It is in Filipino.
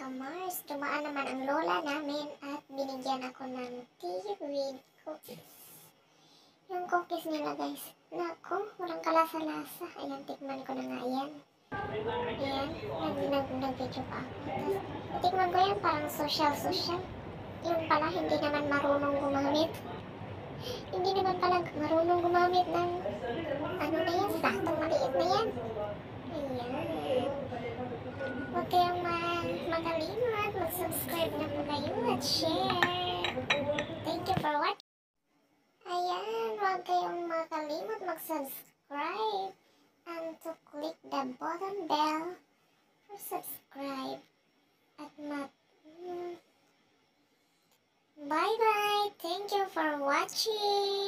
ka-Mars, dumaan naman ang lola namin at binigyan ako ng tea with cookies. Yung cookies nila guys, naku, walang kalasa-lasa. Ayan, tikman ko na nga yan. Ayan, nag-video pa ako. Tapos, tikman ko yan, parang social. Yung pala, hindi naman marunong gumamit. Hindi naman pala marunong gumamit ng ano na yan, platong maliit na yan. Ayan. Huwag kayong magalimot. Mag-subscribe na po kayo at share. Thank you for watching. Ayan. Huwag kayong makalimot mag-subscribe and to click the button bell for subscribe. At bye-bye. Thank you for watching.